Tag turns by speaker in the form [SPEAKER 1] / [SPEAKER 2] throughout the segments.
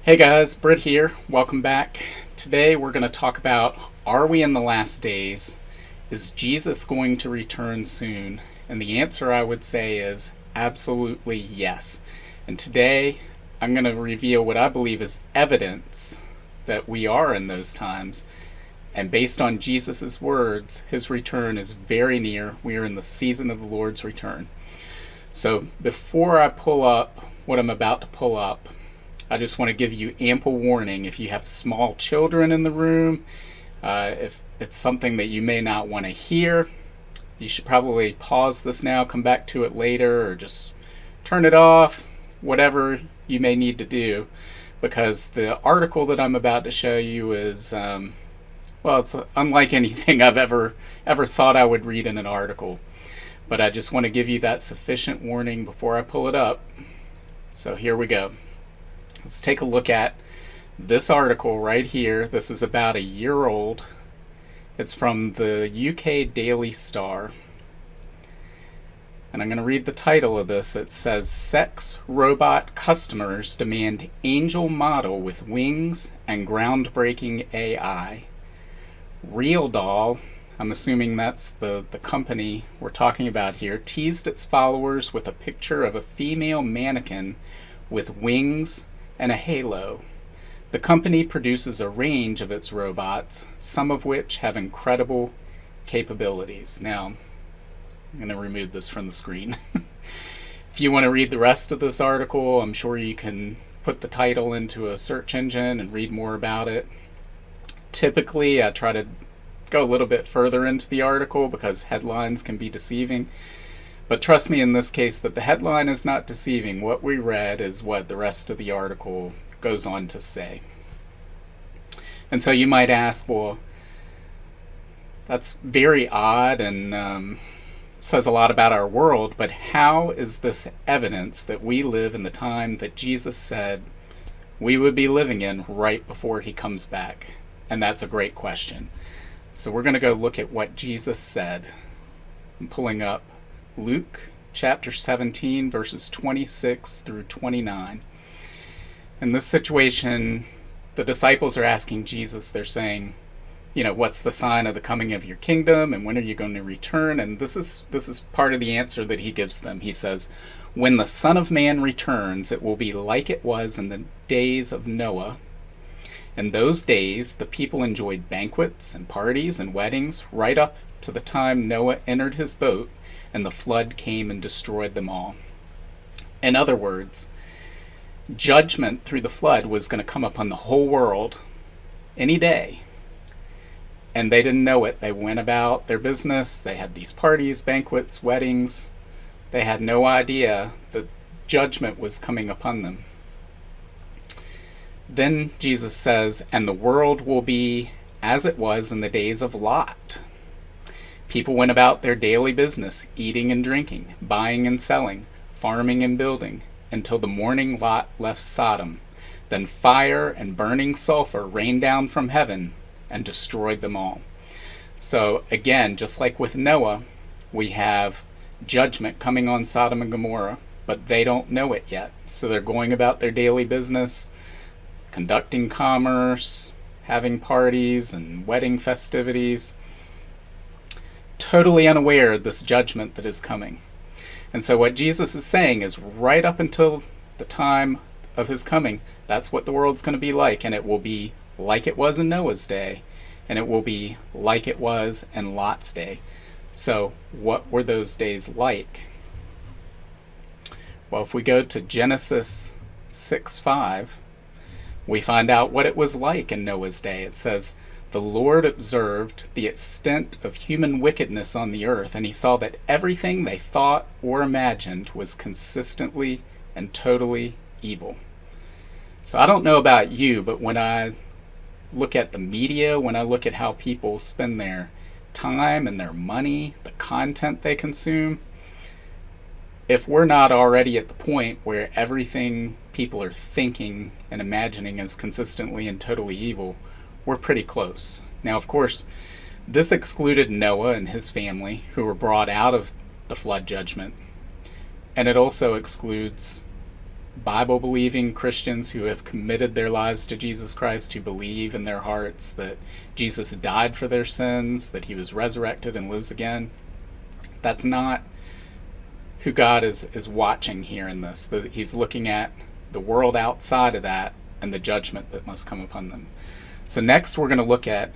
[SPEAKER 1] Hey guys, Britt here. Welcome back. Today we're going to talk about, are we in the last days? Is Jesus going to return soon? And the answer I would say is absolutely yes. And today I'm going to reveal what I believe is evidence that we are in those times. And based on Jesus' words, his return is very near. We are in the season of the Lord's return. So before I pull up what I'm about to pull up, I just want to give you ample warning. If you have small children in the room, if it's something that you may not want to hear, you should probably pause this now, come back to it later, or just turn it off, whatever you may need to do, because the article that I'm about to show you is, it's unlike anything I've ever thought I would read in an article. But I just want to give you that sufficient warning before I pull it up. So here we go. Let's take a look at this article right here. This is about a year old. It's from the UK Daily Star. And I'm going to read the title of this. It says, Sex Robot Customers Demand Angel Model with Wings and Groundbreaking AI. Real Doll, I'm assuming that's the company we're talking about here, teased its followers with a picture of a female mannequin with wings and a halo. The company produces a range of its robots, some of which have incredible capabilities. Now, I'm going to remove this from the screen. If you want to read the rest of this article, I'm sure you can put the title into a search engine and read more about it. Typically, I try to go a little bit further into the article because headlines can be deceiving. But trust me in this case that the headline is not deceiving. What we read is what the rest of the article goes on to say. And so you might ask, well, that's very odd and says a lot about our world, but how is this evidence that we live in the time that Jesus said we would be living in right before he comes back? And that's a great question. So we're going to go look at what Jesus said. I'm pulling up Luke chapter 17, verses 26 through 29. In this situation, the disciples are asking Jesus, they're saying, what's the sign of the coming of your kingdom, and when are you going to return? And this is part of the answer that he gives them. He says, when the Son of Man returns, it will be like it was in the days of Noah. In those days, the people enjoyed banquets and parties and weddings right up to the time Noah entered his boat and the flood came and destroyed them all. In other words, judgment through the flood was going to come upon the whole world any day. And they didn't know it. They went about their business. They had these parties, banquets, weddings. They had no idea that judgment was coming upon them. Then Jesus says, and the world will be as it was in the days of Lot. People went about their daily business, eating and drinking, buying and selling, farming and building, until the morning Lot left Sodom. Then fire and burning sulfur rained down from heaven and destroyed them all. So again, just like with Noah, we have judgment coming on Sodom and Gomorrah, but they don't know it yet. So they're going about their daily business, conducting commerce, having parties and wedding festivities, totally unaware of this judgment that is coming. And so what Jesus is saying is right up until the time of his coming, that's what the world's going to be like, and it will be like it was in Noah's day, and it will be like it was in Lot's day. So what were those days like? Well, if we go to Genesis 6:5, we find out what it was like in Noah's day. It says, the Lord observed the extent of human wickedness on the earth, and he saw that everything they thought or imagined was consistently and totally evil. So I don't know about you, but when I look at the media, when I look at how people spend their time and their money, the content they consume, if we're not already at the point where everything people are thinking and imagining is consistently and totally evil, we're pretty close. Now, of course, this excluded Noah and his family, who were brought out of the flood judgment. And it also excludes Bible-believing Christians who have committed their lives to Jesus Christ, who believe in their hearts that Jesus died for their sins, that he was resurrected and lives again. That's not who God is watching here in this. He's looking at the world outside of that and the judgment that must come upon them. So next we're going to look at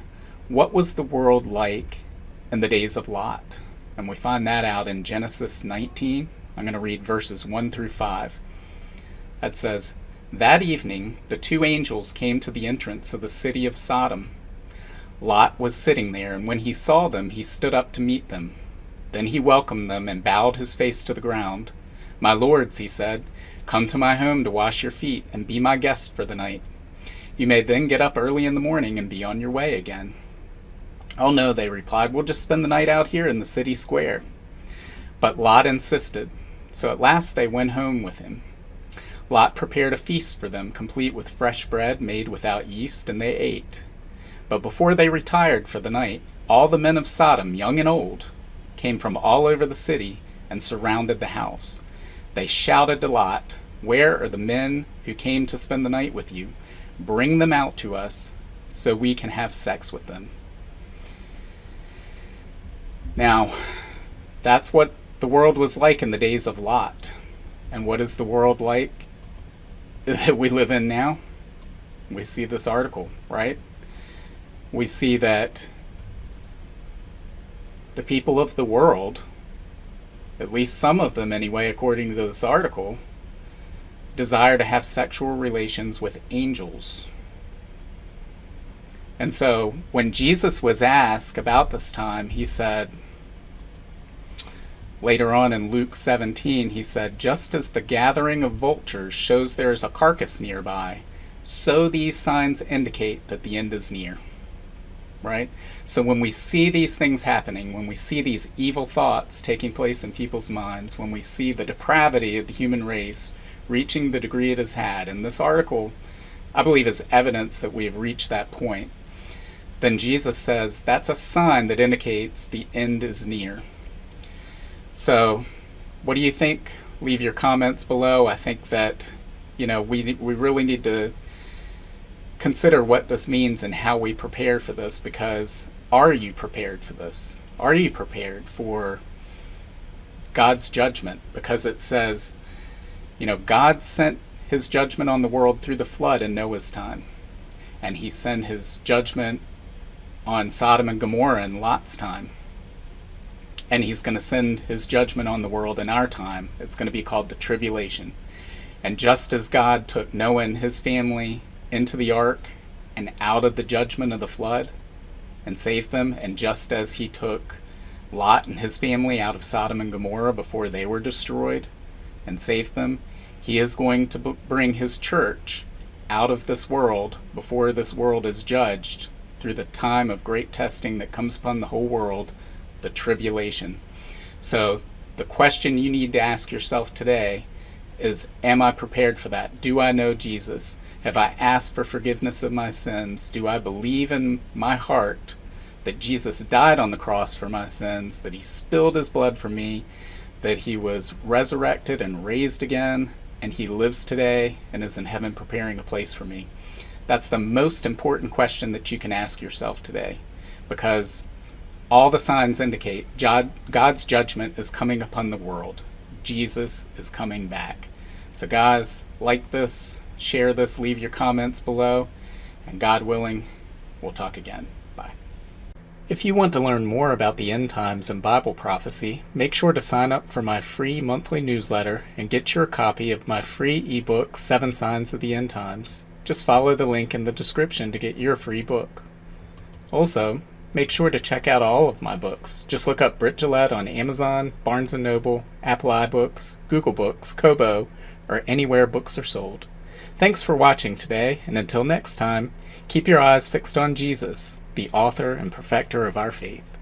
[SPEAKER 1] what was the world like in the days of Lot. And we find that out in Genesis 19. I'm going to read verses 1 through 5. That says, "That evening the two angels came to the entrance of the city of Sodom. Lot was sitting there, and when he saw them, he stood up to meet them. Then he welcomed them and bowed his face to the ground. 'My lords,' he said, 'come to my home to wash your feet and be my guest for the night. You may then get up early in the morning and be on your way again.' 'Oh no,' they replied, 'we'll just spend the night out here in the city square.' But Lot insisted, so at last they went home with him. Lot prepared a feast for them, complete with fresh bread made without yeast, and they ate. But before they retired for the night, all the men of Sodom, young and old, came from all over the city and surrounded the house. They shouted to Lot, 'Where are the men who came to spend the night with you? Bring them out to us so we can have sex with them.'" Now, that's what the world was like in the days of Lot. And what is the world like that we live in now? We see this article, right? We see that the people of the world, at least some of them anyway, according to this article, desire to have sexual relations with angels. And so when Jesus was asked about this time, he said, later on in Luke 17, he said, "Just as the gathering of vultures shows there is a carcass nearby, so these signs indicate that the end is near." Right? So when we see these things happening, when we see these evil thoughts taking place in people's minds, when we see the depravity of the human race reaching the degree it has had, and this article, I believe, is evidence that we have reached that point, then Jesus says that's a sign that indicates the end is near. So, what do you think? Leave your comments below. I think that, we really need to consider what this means and how we prepare for this, because are you prepared for this? Are you prepared for God's judgment? Because it says, God sent his judgment on the world through the flood in Noah's time. And he sent his judgment on Sodom and Gomorrah in Lot's time. And he's going to send his judgment on the world in our time. It's going to be called the tribulation. And just as God took Noah and his family into the ark and out of the judgment of the flood and saved them, and just as he took Lot and his family out of Sodom and Gomorrah before they were destroyed and saved them, he is going to bring his church out of this world before this world is judged through the time of great testing that comes upon the whole world, the tribulation. So the question you need to ask yourself today is, am I prepared for that? Do I know Jesus? Have I asked for forgiveness of my sins? Do I believe in my heart that Jesus died on the cross for my sins, that he spilled his blood for me, that he was resurrected and raised again, and he lives today and is in heaven preparing a place for me? That's the most important question that you can ask yourself today, because all the signs indicate God's judgment is coming upon the world. Jesus is coming back. So guys, like this, share this, leave your comments below, and God willing, we'll talk again. Bye. If you want to learn more about the end times and Bible prophecy, make sure to sign up for my free monthly newsletter and get your copy of my free ebook, 7 Signs of the End Times. Just follow the link in the description to get your free book. Also, make sure to check out all of my books. Just look up Britt on Amazon, Barnes & Noble, Apple iBooks, Google Books, Kobo, or anywhere books are sold. Thanks for watching today, and until next time, keep your eyes fixed on Jesus, the author and perfecter of our faith.